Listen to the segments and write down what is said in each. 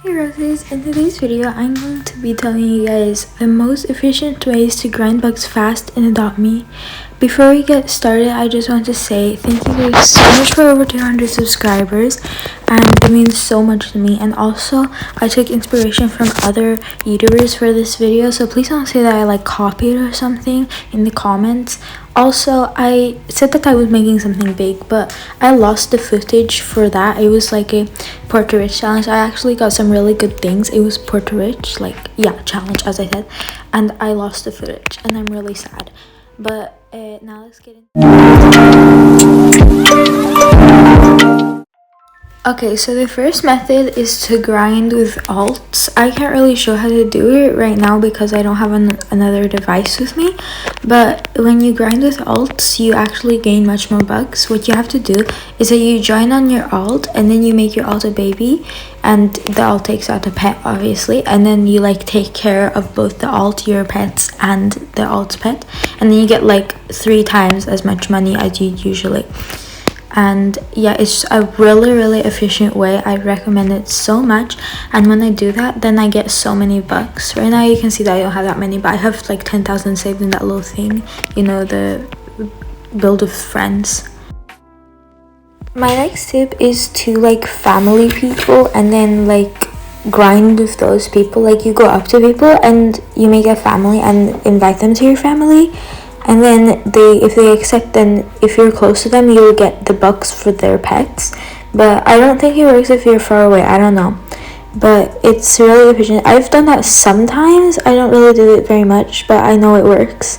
Hey Roses, in today's video I'm going to be telling you guys the most efficient ways to grind bugs fast in Adopt Me. Before we get started, I just want to say thank you guys so much for over 200 subscribers, and it means so much to me. And also, I took inspiration from other YouTubers for this video, so please don't say that I copied or something in the comments. Also, I said that I was making something big, but I lost the footage for that. It was like a Puerto Rich challenge. I actually got some really good things. It was Puerto Rich, challenge, as I said, and I lost the footage, and I'm really sad. But now let's get into Okay, so the first method is to grind with alts. I can't really show how to do it right now because I don't have another device with me, but when you grind with alts, you actually gain much more bugs. What you have to do is that you join on your alt, and then you make your alt a baby, and the alt takes out the pet, obviously, and then you take care of both the alt, your pets, and the alt's pet, and then you get 3 times as much money as you usually. And yeah, it's a really efficient way. I recommend it so much, and when I do that, then I get so many bucks. Right now you can see that I don't have that many, but I have 10,000 saved in that little thing, you know, the build with friends. My next tip is to family people, and then grind with those people. You go up to people and you make a family and invite them to your family, and then if they accept, then if you're close to them, you'll get the bucks for their pets. But I don't think it works if you're far away. I don't know, but it's really efficient. I've done that sometimes. I don't really do it very much, but I know it works.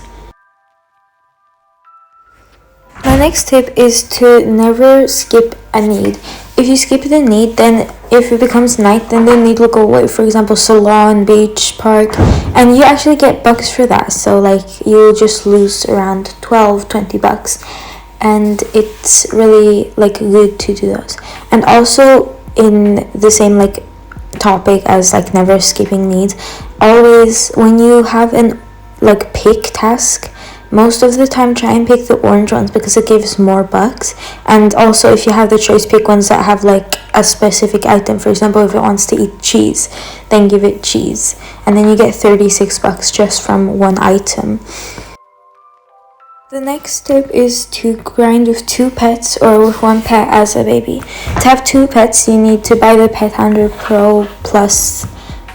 My next tip is to never skip a need. If you skip the need, then if it becomes night, then the need will go away. For example, salon, beach, park, and you actually get bucks for that. So you'll just lose around 12-20 bucks, and it's really good to do those. And also in the same topic as never skipping needs, always when you have an pick task, most of the time try and pick the orange ones because it gives more bucks. And also, if you have the choice, pick ones that have a specific item. For example, if it wants to eat cheese, then give it cheese, and then you get 36 bucks just from one item. The next tip is to grind with 2 pets or with 1 pet as a baby. To have 2 pets, you need to buy the Pet Hunter Pro Plus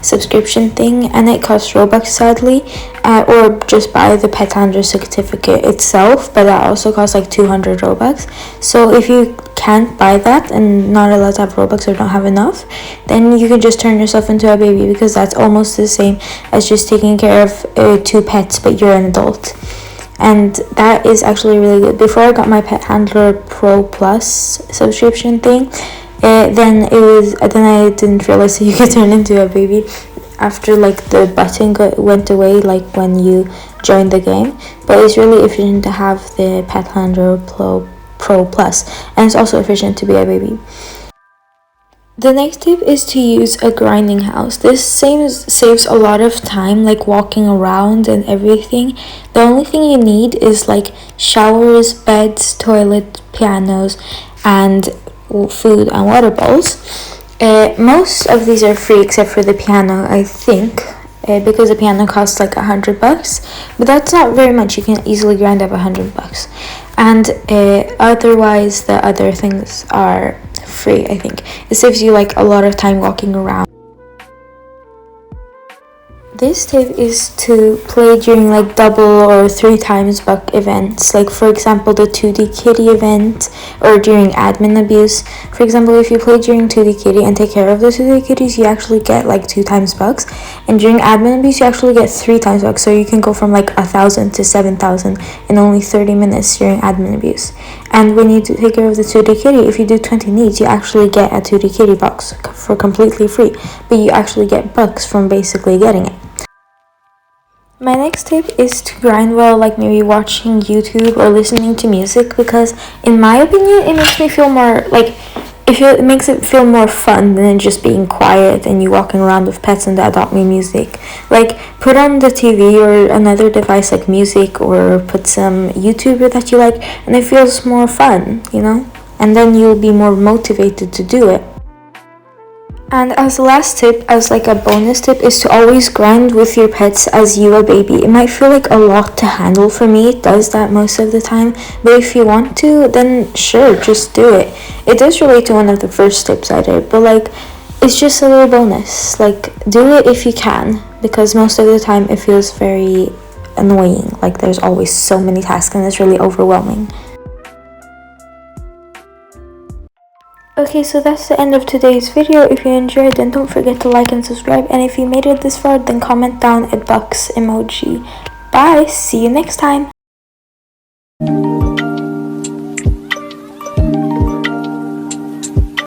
subscription thing, and it costs Robux, sadly, or just buy the Pet Hunter certificate itself, but that also costs 200 Robux. So if you can't buy that and not allowed to have Robux or don't have enough, then you can just turn yourself into a baby, because that's almost the same as just taking care of 2 pets, but you're an adult. And that is actually really good. Before I got my Pet Handler Pro Plus subscription thing, then I didn't realize that you could turn into a baby after the button went away when you joined the game. But it's really efficient to have the Pet Handler Pro Plus, and it's also efficient to be a baby. The next tip is to use a grinding house. This saves a lot of time, walking around and everything. The only thing you need is showers, beds, toilet, pianos, and food and water bowls. Most of these are free except for the piano, I think, because the piano costs 100 bucks, but that's not very much. You can easily grind up 100 bucks, and otherwise the other things are free. I think it saves you a lot of time walking around. This tip is to play during double or 3 times buck events, for example the 2D Kitty event, or during admin abuse. For example, if you play during 2D Kitty and take care of the 2D Kitties, you actually get 2 times bucks, and during admin abuse you actually get 3 times bucks. So you can go from 1,000 to 7,000 in only 30 minutes during admin abuse. And when you take care of the 2D Kitty, if you do 20 needs, you actually get a 2D Kitty box for completely free, but you actually get bucks from basically getting it. My next tip is to grind while maybe watching YouTube or listening to music, because in my opinion it makes me feel more it makes it feel more fun than just being quiet and you walking around with pets and the Adopt Me music. Put on the TV or another device music, or put some YouTuber that you like, and it feels more fun, you know, and then you'll be more motivated to do it. And as the last tip, as like a bonus tip, is to always grind with your pets as you a baby. It might feel like a lot to handle. For me, it does that most of the time, but if you want to, then sure, just do it. It does relate to one of the first tips I did, but like, it's just a little bonus. Like, do it if you can, because most of the time it feels very annoying. Like, there's always so many tasks and it's really overwhelming. Okay, so that's the end of today's video. If you enjoyed, then don't forget to like and subscribe. And if you made it this far, then comment down a bucks emoji. Bye, see you next time.